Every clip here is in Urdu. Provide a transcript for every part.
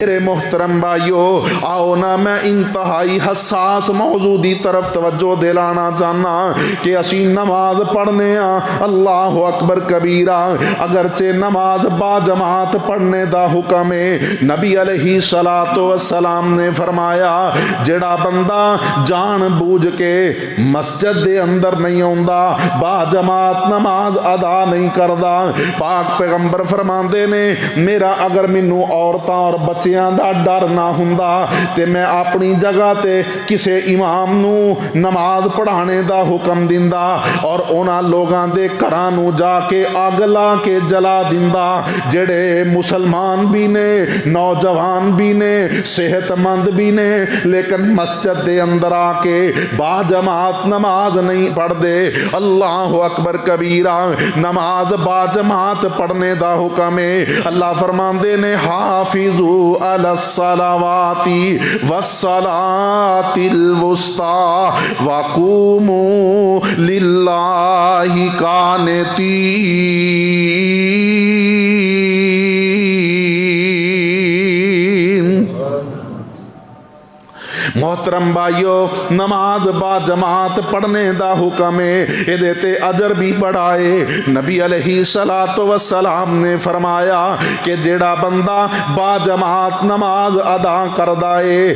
میرے محترم بھائیو، آؤ نا میں انتہائی حساس موضوع دی طرف توجہ دلانا چاہنا کہ اسی نماز پڑھنے اللہ اکبر کبیرہ، اگرچہ نماز با جماعت پڑھنے دا حکم ہے۔ نبی علیہ السلام نے فرمایا جڑا بندہ جان بوجھ کے مسجد دے اندر نہیں ہوندا، با جماعت نماز ادا نہیں کردا، پاک پیغمبر فرماندے نے میرا اگر مینوں عورتاں اور بچے دا ڈر نہ ہوندا تے میں اپنی جگہ تے کسے امام نو نماز پڑھانے دا حکم دیندا اور اونا لوگاں دے گھراں نو جا کے اگ لا کے جلا دیندا جڑے مسلمان بھی نے، نوجوان بھی نے، صحت مند بھی نے، لیکن مسجد دے اندر آ کے با جماعت نماز نہیں پڑھ دے۔ اللہ اکبر کبیرہ، نماز با جماعت پڑھنے دا حکم ہے۔ اللہ فرماندے نے حافظو علی الصلوات والصلاة الوسطى وقوموا للہ قانتین۔ محترم بھائیو، نماز با جماعت پڑھنے دا حکم ہے، یہ تے اجر بھی بڑھائے۔ نبی علیہ السلام نے فرمایا کہ جیڑا بندہ با جماعت نماز ادا کردا ہے،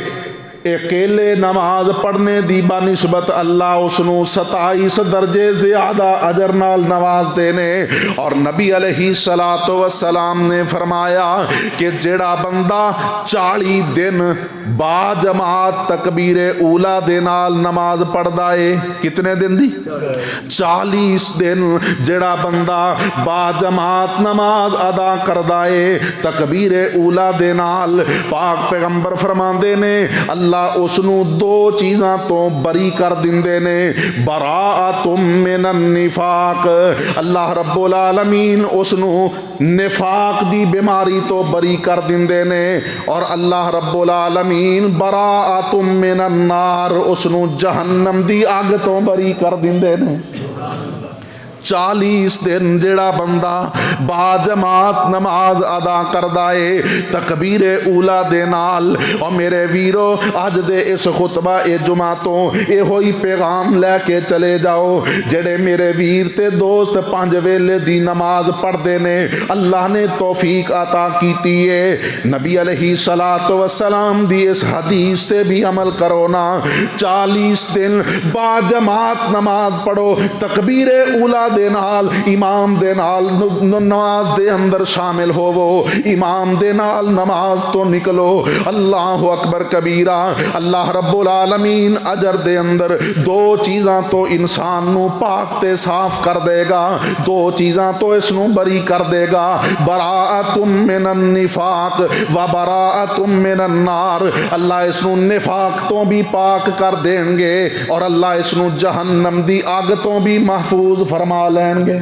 اکیلے نماز پڑھنے دی بنسبت اللہ اس نو 27 درجے زیادہ اجر نال نواز دینے۔ اور نبی علیہ السلام نے فرمایا کہ جڑا بندہ 40 دن با جماعت تکبیر اولا دے نال نماز پڑھدا ہے، کتنے دن دی؟ 40 دن جڑا بندہ با جماعت نماز ادا کردا ہے تکبیر اولا دے نال، پاک پیغمبر فرماندے نے اللہ اس نو 2 چیزاں تو بری کر دیندے نے، براءۃ من النفاق، اللہ رب العالمین اس نو نفاق دی بیماری تو بری کر دیندے نے، اور اللہ رب العالمین براءۃ من النار، اس نو جہنم دی آگ تو بری کر دیندے نے۔ 40 دن جڑا بندہ با جماعت نماز ادا کردا ہے تکبیر اولا دے نال۔ اور میرے ویرو، اج دے اس خطبہ جمعہ تو اے ہوئی پیغام لے کے چلے جاؤ، جڑے میرے ویر تے دوست 5 ویلے دی نماز پڑھدے نے، اللہ نے توفیق عطا کیتی ہے، نبی علیہ السلام دی اس حدیث تے بھی عمل کرو نا۔ 40 دن با جماعت نماز پڑھو، تکبیر اولا دے نال، امام دے نال نماز دے اندر شامل ہوو، امام دے نال نماز تو نکلو۔ اللہ اکبر کبیرہ، اللہ رب العالمین اجر دے اندر 2 چیزاں تو انسان نو پاک تے صاف کر دے گا، 2 چیزاں تو اس نو بری کر دے گا، براءۃ من النفاق و براءۃ من النار، اللہ اس نو نفاق تو بھی پاک کر دیں گے اور اللہ اس نو جہنم دی آگ تو بھی محفوظ فرما لیں گے۔